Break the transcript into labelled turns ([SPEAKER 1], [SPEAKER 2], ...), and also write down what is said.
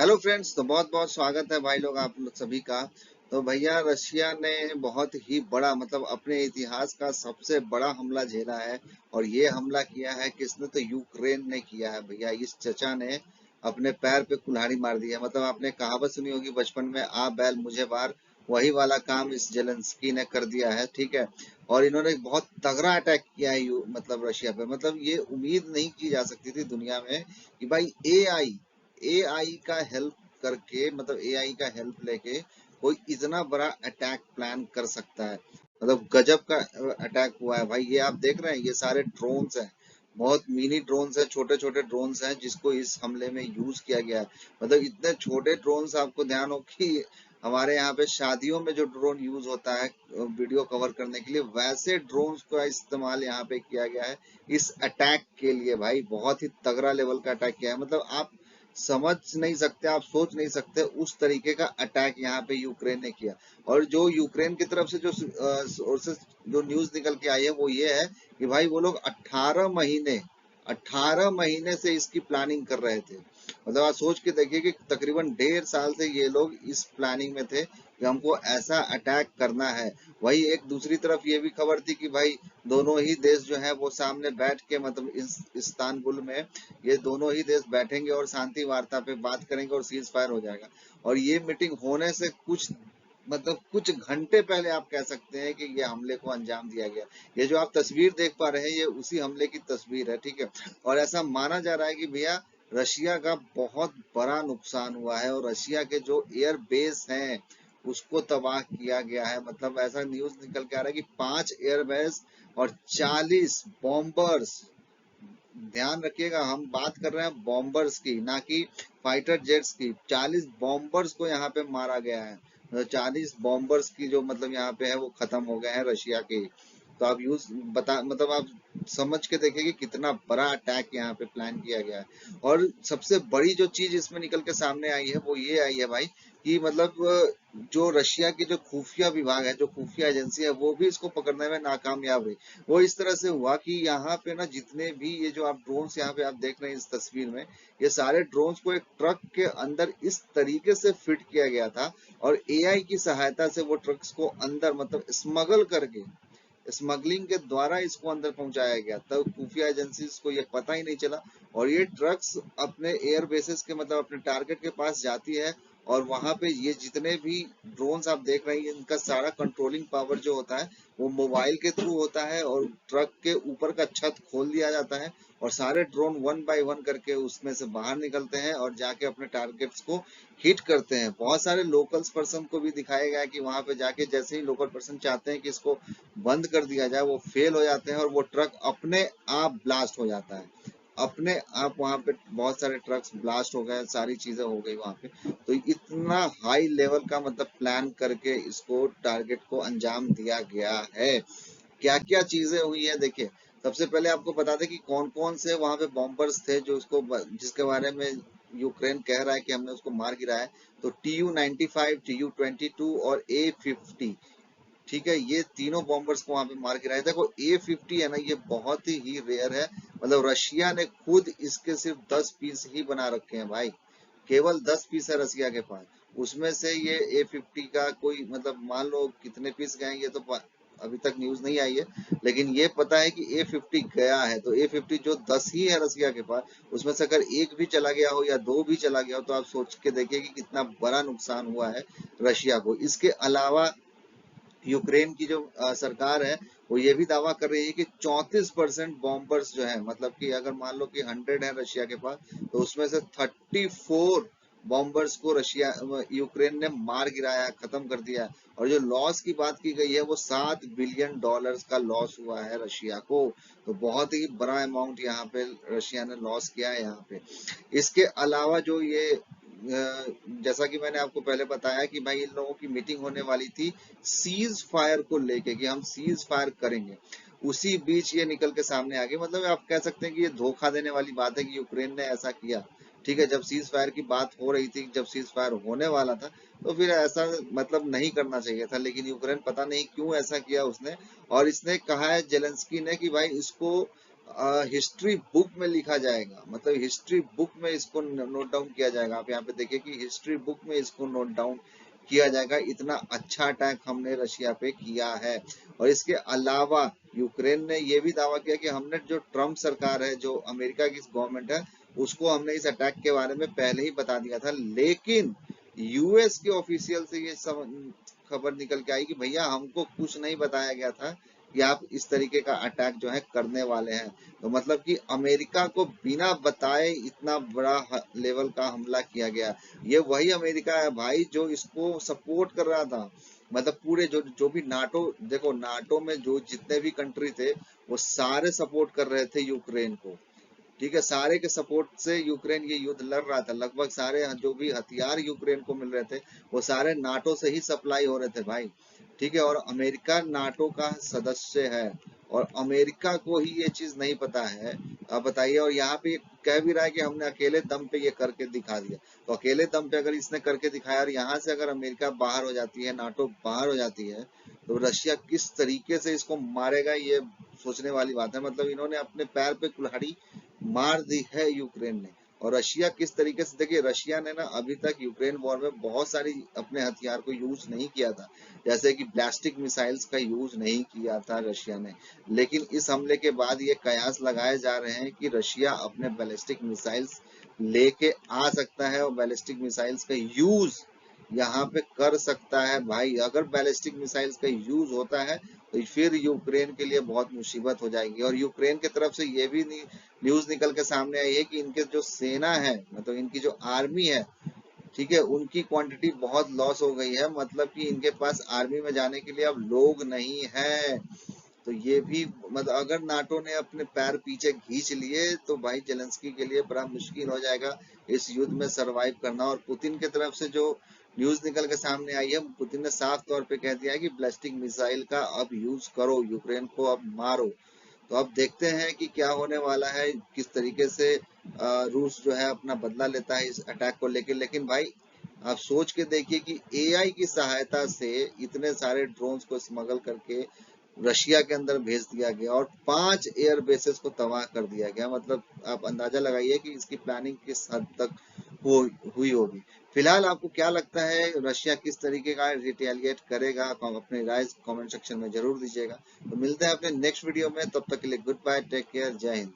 [SPEAKER 1] Hello friends, तो बहुत बहुत स्वागत है भाई लोग आप लोग सभी का। तो भैया रशिया ने बहुत ही बड़ा मतलब अपने इतिहास का सबसे बड़ा हमला झेला है। और ये हमला किया है किसने? तो यूक्रेन ने किया है भैया। इस चचा ने अपने पैर पे कुल्हाड़ी मार दी है। मतलब आपने कहावत सुनी होगी बचपन में, आ बैल मुझे बार। वही वाला काम इस जेलेंस्की ने कर दिया है, ठीक है। और इन्होंने एक बहुत तगड़ा अटैक किया है मतलब रशिया पे। मतलब ये उम्मीद नहीं की जा सकती थी दुनिया में कि भाई एआई का हेल्प करके, मतलब एआई का हेल्प लेके कोई इतना बड़ा अटैक प्लान कर सकता है। मतलब गजब का अटैक हुआ है भाई। ये आप देख रहे हैं, ये सारे ड्रोन्स हैं, बहुत मिनी ड्रोन्स हैं, छोटे छोटे ड्रोन्स हैं जिसको इस हमले में यूज किया गया है। मतलब इतने छोटे ड्रोन्स, आपको ध्यान हो कि हमारे यहाँ पे शादियों में जो ड्रोन यूज होता है वीडियो कवर करने के लिए, वैसे ड्रोन्स का इस्तेमाल यहाँ पे किया गया है इस अटैक के लिए। भाई बहुत ही तगड़ा लेवल का अटैक किया है। मतलब आप समझ नहीं सकते, आप सोच नहीं सकते उस तरीके का अटैक यहाँ पे यूक्रेन ने किया। और जो यूक्रेन की तरफ से जो सोर्सेस, जो न्यूज निकल के आई है वो ये है कि भाई वो लोग 18 महीने से इसकी प्लानिंग कर रहे थे। मतलब आप सोच के देखिए कि तकरीबन 1.5 साल से ये लोग इस प्लानिंग में थे कि हमको ऐसा अटैक करना है। वही एक दूसरी तरफ ये भी खबर थी कि भाई दोनों ही देश जो है वो सामने बैठ के, मतलब इस इस्तानबुल में ये दोनों ही देश बैठेंगे और शांति वार्ता पे बात करेंगे और सीज फायर हो जाएगा। और ये मीटिंग होने से कुछ, मतलब कुछ घंटे पहले आप कह सकते हैं कि ये हमले को अंजाम दिया गया। ये जो आप तस्वीर देख पा रहे हैं ये उसी हमले की तस्वीर है, ठीक है। और ऐसा माना जा रहा है कि भैया रशिया का बहुत बड़ा नुकसान हुआ है और रशिया के जो एयर बेस हैं उसको तबाह किया गया है। मतलब ऐसा न्यूज निकल के आ रहा है कि 5 एयरबेस और 40 बॉम्बर्स, ध्यान रखिएगा हम बात कर रहे हैं बॉम्बर्स की, ना कि फाइटर जेट्स की। 40 बॉम्बर्स को यहाँ पे मारा गया है। तो 40 बॉम्बर्स की जो मतलब यहाँ पे है वो खत्म हो गए हैं रशिया के। तो आप यूज बता, मतलब आप समझ के देखिए कि कितना बड़ा अटैक यहाँ पे प्लान किया गया है। और सबसे बड़ी जो चीज इसमें निकल के सामने आई है वो ये आई है भाई कि मतलब जो रशिया की जो खुफिया विभाग है, जो खुफिया एजेंसी है, वो भी इसको पकड़ने में नाकामयाब रही। वो इस तरह से हुआ कि यहाँ पे ना जितने भी ये जो आप ड्रोन्स यहाँ पे आप देख रहे हैं इस तस्वीर में, ये सारे ड्रोन्स को एक ट्रक के अंदर इस तरीके से फिट किया गया था और एआई की सहायता से वो ट्रक्स को अंदर, मतलब स्मगल करके, स्मगलिंग के द्वारा इसको अंदर पहुंचाया गया। तब खुफिया एजेंसीज को ये पता ही नहीं चला। और ये ट्रक्स अपने एयर बेसिस के, मतलब अपने टारगेट के पास जाती है और वहां पे ये जितने भी ड्रोन्स आप देख रहे हैं इनका सारा कंट्रोलिंग पावर जो होता है वो मोबाइल के थ्रू होता है। और ट्रक के ऊपर का छत खोल दिया जाता है और सारे ड्रोन वन बाय वन करके उसमें से बाहर निकलते हैं और जाके अपने टारगेट्स को हिट करते हैं। बहुत सारे लोकल्स पर्सन को भी दिखाया गया कि वहां पे जाके जैसे ही लोकल पर्सन चाहते हैं कि इसको बंद कर दिया जाए, वो फेल हो जाते हैं और वो ट्रक अपने आप ब्लास्ट हो जाता है। अपने आप वहां पे बहुत सारे ट्रक्स ब्लास्ट हो गए, सारी चीजें हो गई वहां पे। तो इतना हाई लेवल का मतलब प्लान करके इसको टारगेट को अंजाम दिया गया है। क्या क्या चीजें हुई है देखिए। सबसे पहले आपको बता दें कि कौन कौन से वहां पे बॉम्बर्स थे जो उसको, जिसके बारे में यूक्रेन कह रहा है कि हमने उसको मार गिराया है। तो TU-95, TU-22 और A-50, ठीक है, ये तीनों बॉम्बर्स को वहां पे मार गिराया। देखो A-50 है ना, ये बहुत ही रेयर है। मतलब रशिया ने खुद इसके सिर्फ 10 पीस ही बना रखे हैं भाई। केवल 10 पीस है रसिया के पास। उसमें से ये A-50 का कोई, मतलब मान लो कितने पीस गए ये तो अभी तक न्यूज नहीं आई है। लेकिन ये पता है कि A-50 गया है। तो A-50 जो 10 ही है रसिया के पास, उसमें से अगर एक भी चला गया हो या दो भी चला गया हो तो आप सोच के देखिए कि कितना बड़ा नुकसान हुआ है रशिया को। इसके अलावा यूक्रेन की जो सरकार है वो ये भी दावा कर रही है कि 34% बॉम्बर्स जो है, मतलब कि अगर मान लो कि 100 है रशिया के पास, तो उसमें से 34 बॉम्बर्स को रशिया, यूक्रेन ने मार गिराया, खत्म कर दिया। और जो लॉस की बात की गई है वो $7 बिलियन का लॉस हुआ है रशिया को। तो बहुत ही बड़ा अमाउंट यहाँ पे रशिया ने लॉस किया है यहाँ पे। इसके अलावा जो ये जैसा कि मैंने आपको पहले बताया कि भाई इन लोगों की मीटिंग होने वाली थी सीज फायर को लेके, कि हम सीज फायर करेंगे। उसी बीच ये निकल के सामने आ गए। मतलब आप कह सकते हैं कि ये धोखा देने वाली बात है कि यूक्रेन ने ऐसा किया। ठीक है, जब सीज फायर की बात हो रही थी, जब सीज फायर होने वाला था, तो फिर ऐसा मतलब नहीं करना चाहिए था। लेकिन यूक्रेन पता नहीं क्यों ऐसा किया उसने। और इसने कहा है जेलेंस्की ने कि भाई इसको हिस्ट्री बुक में लिखा जाएगा, मतलब हिस्ट्री बुक में इसको नोट डाउन किया जाएगा। आप यहाँ पे देखिए कि हिस्ट्री बुक में इसको नोट डाउन किया जाएगा, इतना अच्छा अटैक हमने रशिया पे किया है। और इसके अलावा यूक्रेन ने ये भी दावा किया कि हमने, जो ट्रम्प सरकार है, जो अमेरिका की गवर्नमेंट है, उसको हमने इस अटैक के बारे में पहले ही बता दिया था। लेकिन यूएस के ऑफिशियल से ये सब खबर निकल के आई कि भैया हमको कुछ नहीं बताया गया था कि आप इस तरीके का अटैक जो है करने वाले हैं। तो मतलब कि अमेरिका को बिना बताए इतना बड़ा लेवल का हमला किया गया। ये वही अमेरिका है भाई जो इसको सपोर्ट कर रहा था। मतलब पूरे जो जो भी नाटो, देखो नाटो में जो जितने भी कंट्री थे वो सारे सपोर्ट कर रहे थे यूक्रेन को। ठीक है, सारे के सपोर्ट से यूक्रेन ये युद्ध लड़ रहा था। लगभग सारे जो भी हथियार यूक्रेन को मिल रहे थे वो सारे नाटो से ही सप्लाई हो रहे थे भाई। ठीक है, और अमेरिका नाटो का सदस्य है और अमेरिका को ही ये चीज नहीं पता है। अब बताइए, और यहाँ पे कह भी रहा है कि हमने अकेले दम पे ये करके दिखा दिया। तो अकेले दम पे अगर इसने करके दिखाया और यहाँ से अगर अमेरिका बाहर हो जाती है, नाटो बाहर हो जाती है, तो रशिया किस तरीके से इसको मारेगा ये सोचने वाली बात है। मतलब इन्होंने अपने पैर पे कुल्हाड़ी मार दी है यूक्रेन ने। और रशिया किस तरीके से, देखिए रशिया ने ना अभी तक यूक्रेन वॉर में बहुत सारी अपने हथियार को यूज नहीं किया था, जैसे कि बैलिस्टिक मिसाइल्स का यूज नहीं किया था रशिया ने। लेकिन इस हमले के बाद ये कयास लगाए जा रहे हैं कि रशिया अपने बैलिस्टिक मिसाइल्स लेके आ सकता है और बैलिस्टिक मिसाइल्स का यूज यहाँ पे कर सकता है भाई। अगर बैलिस्टिक मिसाइल्स का यूज होता है तो फिर यूक्रेन के लिए बहुत मुसीबत हो जाएगी। और यूक्रेन की तरफ से ये भी न्यूज निकल के सामने आई है कि इनके जो सेना है, मतलब इनकी जो आर्मी है, ठीक है, उनकी क्वांटिटी बहुत लॉस हो गई है। मतलब कि इनके पास आर्मी में जाने के लिए अब लोग नहीं है। तो ये भी, मतलब अगर नाटो ने अपने पैर पीछे खींच लिए तो भाई जेलेंस्की के लिए बड़ा मुश्किल हो जाएगा इस युद्ध में सरवाइव करना। और पुतिन की तरफ से जो न्यूज निकल के सामने आई है, पुतिन ने साफ तौर पे कह दिया है कि बैलिस्टिक मिसाइल का अब यूज करो, यूक्रेन को अब मारो। तो अब देखते हैं कि क्या होने वाला है, किस तरीके से रूस जो है अपना बदला लेता है इस अटैक को लेकर। लेकिन भाई आप सोच के देखिए कि एआई की सहायता से इतने सारे ड्रोन्स को स्मगल करके रशिया के अंदर भेज दिया गया और 5 एयर बेसेस को तबाह कर दिया गया। मतलब आप अंदाजा लगाइए कि इसकी प्लानिंग किस हद तक हुई होगी। फिलहाल आपको क्या लगता है रशिया किस तरीके का रिटेलिएट करेगा? अपने राय कमेंट सेक्शन में जरूर दीजिएगा। तो मिलते हैं अपने नेक्स्ट वीडियो में, तब तक के लिए गुड बाय, टेक केयर, जय हिंद।